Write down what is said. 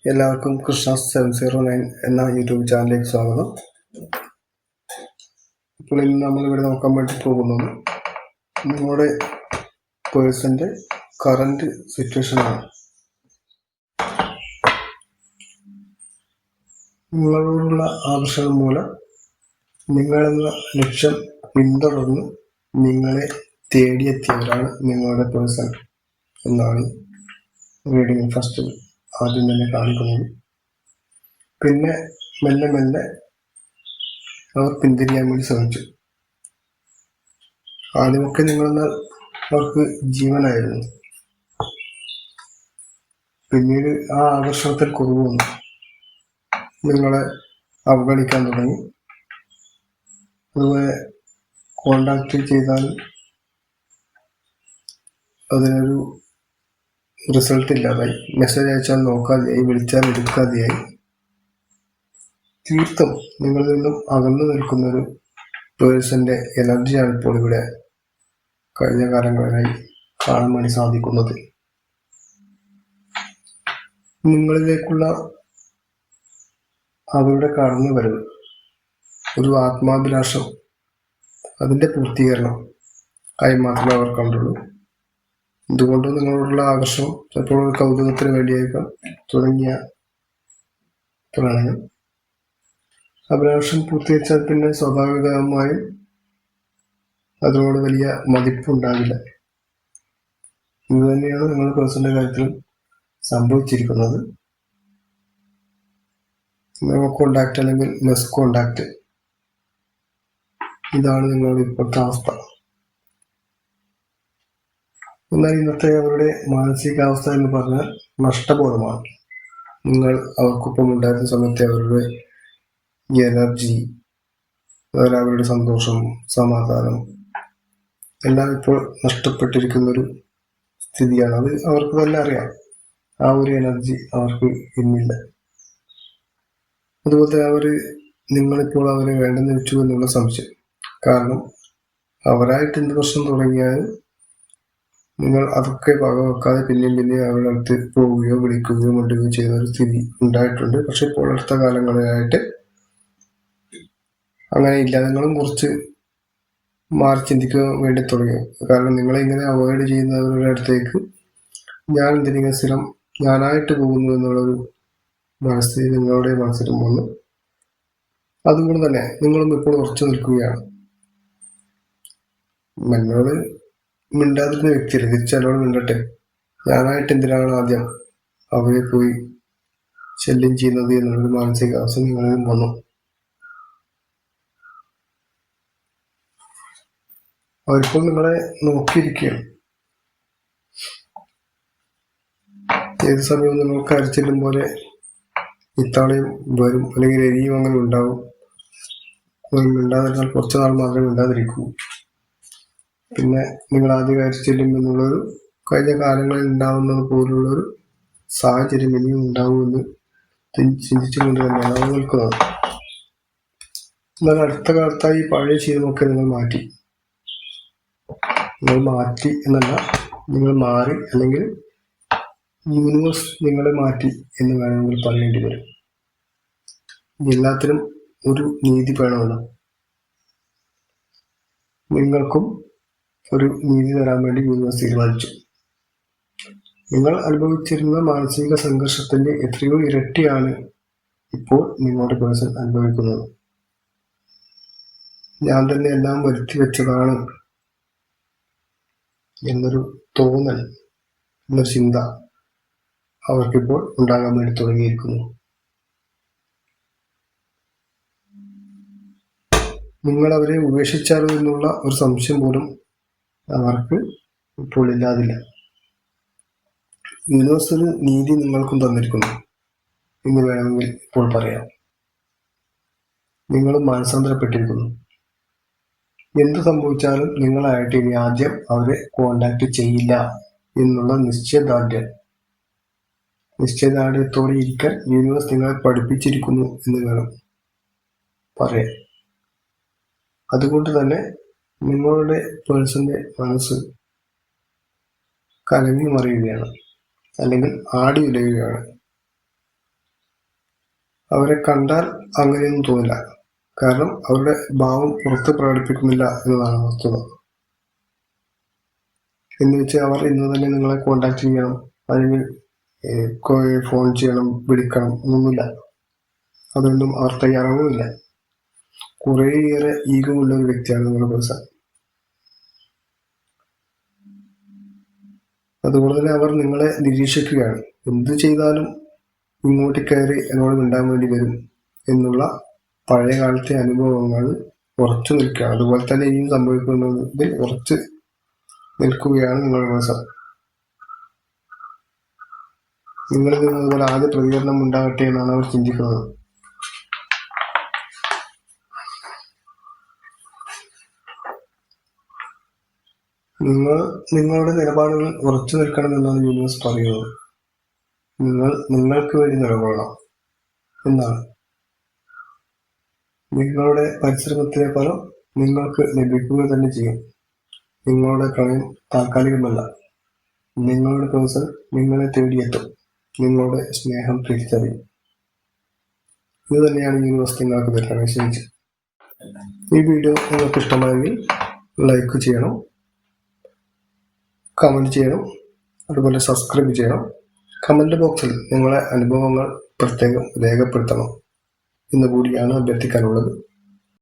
എല്ലാവർക്കും കൃഷ്ണാസ് 709 എന്ന യൂട്യൂബ് ചാനലിലേക്ക് സ്വാഗതം. ഇപ്പോൾ ഇന്ന് നമ്മളിവിടെ നോക്കാൻ വേണ്ടി പോകുന്നത് നിങ്ങളുടെ പേഴ്സൻ്റെ കറൻറ്റ് സിറ്റുവേഷനാണ്. നിങ്ങളോടുള്ള ആകർഷണം മൂലം നിങ്ങളെന്ന ലക്ഷ്യം പിന്തുടർന്ന് നിങ്ങളെ തേടിയെത്തിയവരാണ് നിങ്ങളുടെ പേഴ്സൺ എന്നാണ് റീഡിംഗ് ഫസ്റ്റ് ആദ്യം തന്നെ കാണിക്കുന്നത്. പിന്നെ മെല്ലെ മെല്ലെ അവർ പിന്തിരിയാൻ വേണ്ടി ശ്രമിച്ചു. ആദ്യമൊക്കെ നിങ്ങളെന്നാൽ അവർക്ക് ജീവനായിരുന്നു. പിന്നീട് ആ ആകർഷണത്തിൽ കുറവ് വന്നു, നിങ്ങളെ അവഗണിക്കാൻ തുടങ്ങി. അതുപോലെ കോണ്ടാക്ട് ചെയ്താൽ അതിനൊരു റിസൾട്ട് ഇല്ലാതായി, മെസ്സേജ് അയച്ചാൽ നോക്കാതെയായി, വിളിച്ചാൽ എടുക്കാതെയായി. തീർത്തും നിങ്ങളിൽ നിന്നും അകന്നു നിൽക്കുന്നൊരു പേഴ്സന്റെ എനർജിയാണ് ഇപ്പോൾ ഇവിടെ കഴിഞ്ഞ കാലങ്ങളിലായി കാണാൻ വേണ്ടി സാധിക്കുന്നത്. നിങ്ങളിലേക്കുള്ള അവരുടെ കടന്നുവരവ് ഒരു ആത്മാഭിലാഷം, അതിന്റെ പൂർത്തീകരണം ആയി മാത്രമേ അവർ കണ്ടുള്ളൂ. എന്തുകൊണ്ട് നിങ്ങളോടുള്ള ആകർഷണം ചിലപ്പോൾ ഒരു കൗതുകത്തിന് വേണ്ടിയായിരിക്കാം തുടങ്ങിയ പ്രണയം. അഭിലാഷം പൂർത്തീകരിച്ചാൽ പിന്നെ സ്വാഭാവികമായും അതിനോട് വലിയ മതിപ്പുണ്ടാവില്ല. ഇത് തന്നെയാണ് നിങ്ങളുടെ പേഴ്സന്റെ കാര്യത്തിലും സംഭവിച്ചിരിക്കുന്നത്. നോ കോണ്ടാക്ട് അല്ലെങ്കിൽ ലെസ് കോണ്ടാക്ട്, ഇതാണ് നിങ്ങളുടെ ഇപ്പോഴത്തെ അവസ്ഥ. എന്നാൽ ഇന്നത്തെ അവരുടെ മാനസികാവസ്ഥ എന്ന് പറഞ്ഞാൽ നഷ്ടബോധമാണ്. നിങ്ങൾ അവർക്കൊപ്പം ഉണ്ടായിരുന്ന സമയത്തെ അവരുടെ എനർജി, അവരുടെ സന്തോഷം, സമാധാനം എല്ലാം ഇപ്പോൾ നഷ്ടപ്പെട്ടിരിക്കുന്നൊരു സ്ഥിതിയാണ്. അത് അവർക്ക് തന്നെ അറിയാം. ആ ഒരു എനർജി അവർക്ക് ഇന്നില്ല. അതുപോലെ നിങ്ങളിപ്പോൾ അവരെ വേണ്ടെന്ന് വെച്ചു എന്നുള്ള സംശയം. കാരണം അവരായിട്ട് എന്ത് പ്രശ്നം തുടങ്ങിയാലും നിങ്ങൾ അതൊക്കെ വകവെക്കാതെ പിന്നെയും അവരുടെ അടുത്ത് പോവുകയോ വിളിക്കുകയോ മിണ്ടുകയോ ചെയ്യുന്ന ഒരു സ്ഥിതി ഉണ്ടായിട്ടുണ്ട്. പക്ഷെ ഇപ്പോൾ അടുത്ത കാലങ്ങളിലായിട്ട് അങ്ങനെ ഇല്ല. നിങ്ങളും കുറച്ച് മാറി ചിന്തിക്കാൻ വേണ്ടി തുടങ്ങി. കാരണം നിങ്ങളെ ഇങ്ങനെ അവോയ്ഡ് ചെയ്യുന്നവരുടെ അടുത്തേക്ക് ഞാൻ എന്തിനെ സ്ഥിരം ഞാനായിട്ട് പോകുന്നു എന്നുള്ളൊരു മനസ്ഥിതി നിങ്ങളുടെ മനസ്സിലും വന്നു. അതുകൊണ്ട് തന്നെ നിങ്ങളും ഇപ്പോൾ ഉറച്ചു നിൽക്കുകയാണ്. എന്നോട് മിണ്ടാതിരുന്ന വ്യക്തിയല്ല, തിരിച്ചെന്നോട് മിണ്ടട്ടെ, ഞാനായിട്ട് എന്തിനാണ് ആദ്യം അവരെ പോയി ശല്യം ചെയ്യുന്നത് എന്നുള്ളൊരു മാനസികാവസ്ഥ നിങ്ങളിലും വന്നു. അവരിപ്പോൾ നിങ്ങളെ നോക്കിയിരിക്കുകയാണ്. ഏത് സമയവും നിങ്ങൾക്ക് അരച്ചില്ലും പോലെ ഇത്താളെയും വരും, അല്ലെങ്കിൽ എരിയും അങ്ങനെ ഉണ്ടാവും. മിണ്ടാതിരുന്നാൽ കുറച്ച് നാൾ മാത്രമേ മിണ്ടാതിരിക്കൂ. പിന്നെ നിങ്ങൾ ആദ്യം അരച്ചില്ലും എന്നുള്ളൊരു കഴിഞ്ഞ കാലങ്ങളിൽ ഉണ്ടാവുന്നത് പോലുള്ളൊരു സാഹചര്യം ഇനിയും ഉണ്ടാവുമെന്ന് ചിന്തിച്ചുകൊണ്ട് തന്നെയാണ് അവർ നിൽക്കുന്നത്. എന്നാൽ അടുത്ത കാലത്തായി പഴയ ശീലമൊക്കെ നിങ്ങൾ മാറ്റി എന്നല്ല, നിങ്ങൾ മാറി, അല്ലെങ്കിൽ യൂണിവേഴ്സ് നിങ്ങളെ മാറ്റി എന്ന് വേണമെങ്കിൽ പറയേണ്ടി വരും. എല്ലാത്തിനും ഒരു നീതി വേണമല്ലോ. നിങ്ങൾക്കും ഒരു നീതി തരാൻ വേണ്ടി യൂണിവേഴ്സ് തീരുമാനിച്ചു. നിങ്ങൾ അനുഭവിച്ചിരുന്ന മാനസിക സംഘർഷത്തിന്റെ എത്രയോ ഇരട്ടിയാണ് ഇപ്പോൾ നിങ്ങളുടെ പേഴ്സൺ അനുഭവിക്കുന്നത്. ഞാൻ തന്നെ എല്ലാം വരുത്തി വെച്ചതാണ് എന്നൊരു തോന്നൽ, എന്നൊരു ചിന്ത അവർക്കിപ്പോൾ ഉണ്ടാകാൻ വേണ്ടി തുടങ്ങിയിരിക്കുന്നു. നിങ്ങൾ അവരെ ഉപേക്ഷിച്ചാലോ എന്നുള്ള ഒരു സംശയം പോലും അവർക്ക് ഇപ്പോൾ ഇല്ലാതില്ല. യൂണിവേഴ്സൽ നീതി നിങ്ങൾക്കും തന്നിരിക്കുന്നു എന്ന് വേണമെങ്കിൽ ഇപ്പോൾ പറയാം. നിങ്ങളും മാനസാന്തരപ്പെട്ടിരിക്കുന്നു. എന്ത് സംഭവിച്ചാലും നിങ്ങളായിട്ട് ഇനി ആദ്യം അവരെ കോണ്ടാക്ട് ചെയ്യില്ല എന്നുള്ള നിശ്ചയദാർഢ്യത്തോടെ ഇരിക്കാൻ യൂണിവേഴ്സ് നിങ്ങളെ പഠിപ്പിച്ചിരിക്കുന്നു എന്ന് വേണം പറയാൻ. അതുകൊണ്ട് തന്നെ നിങ്ങളുടെ പേഴ്സന്റെ മനസ്സ് കലങ്ങി മറിയുകയാണ്, അല്ലെങ്കിൽ ആടി ഉലയുകയാണ്. അവരെ കണ്ടാൽ അങ്ങനെയൊന്നും തോന്നില്ല. കാരണം അവരുടെ ഭാവം പുറത്ത് പ്രകടിപ്പിക്കുന്നില്ല എന്നതാണ് വസ്തുത. എന്ന് വെച്ചാൽ അവർ ഇന്ന് തന്നെ നിങ്ങളെ കോണ്ടാക്ട് ചെയ്യണം, അല്ലെങ്കിൽ ഫോൺ ചെയ്യണം, വിളിക്കണം എന്നൊന്നുമില്ല. അതൊന്നും അവർ തയ്യാറാവുമില്ല. കുറേയേറെ ഈഗോ ഉള്ള ഒരു വ്യക്തിയാണ് നിങ്ങളുടെ പേഴ്സൺ. അതുകൊണ്ട് തന്നെ അവർ നിങ്ങളെ നിരീക്ഷിക്കുകയാണ്. എന്ത് ചെയ്താലും ഇങ്ങോട്ട് കയറി എന്നോട് മിണ്ടാൻ വേണ്ടി വരും എന്നുള്ള പഴയ കാലത്തെ അനുഭവങ്ങൾ ഉറച്ചു നിൽക്കുകയാണ്. അതുപോലെ തന്നെ ഇനിയും സംഭവിക്കുന്നതിൽ ഉറച്ച് നിൽക്കുകയാണ് നിങ്ങളുടെ പേഴ്സൺ. നിങ്ങളിൽ നിന്ന് അതുപോലെ ആദ്യ പ്രതികരണം ഉണ്ടാകട്ടെ എന്നാണ് അവർ ചിന്തിക്കുന്നത്. നിങ്ങളുടെ നിലപാടുകൾ ഉറച്ചു നിൽക്കണമെന്നാണ് യൂണിവേഴ്സ് പറയുന്നത്. നിങ്ങൾക്ക് വേണ്ടി നിലകൊള്ളണം എന്നാണ്. നിങ്ങളുടെ പരിശ്രമത്തിലെ ഫലം നിങ്ങൾക്ക് ലഭിക്കുക തന്നെ ചെയ്യും. നിങ്ങളുടെ പ്രണയം താൽക്കാലികമല്ല. നിങ്ങളുടെ പേഴ്സൺ നിങ്ങളെ തേടിയെത്തും. നിങ്ങളുടെ സ്നേഹം തിരിച്ചറിയും. ഇത് തന്നെയാണ് യൂണിവേഴ്സ് നിങ്ങൾക്ക് തരുന്ന മെസ്സേജ്. ഈ വീഡിയോ നിങ്ങൾക്ക് ഇഷ്ടമായെങ്കിൽ ലൈക്ക് ചെയ്യണം, കമൻറ്റ് ചെയ്യണം, അതുപോലെ സബ്സ്ക്രൈബ് ചെയ്യണം. കമൻറ്റ് ബോക്സിൽ നിങ്ങളെ അനുഭവങ്ങൾ പ്രത്യേകം രേഖപ്പെടുത്തണം എന്ന് കൂടിയാണ് അഭ്യർത്ഥിക്കാനുള്ളത്.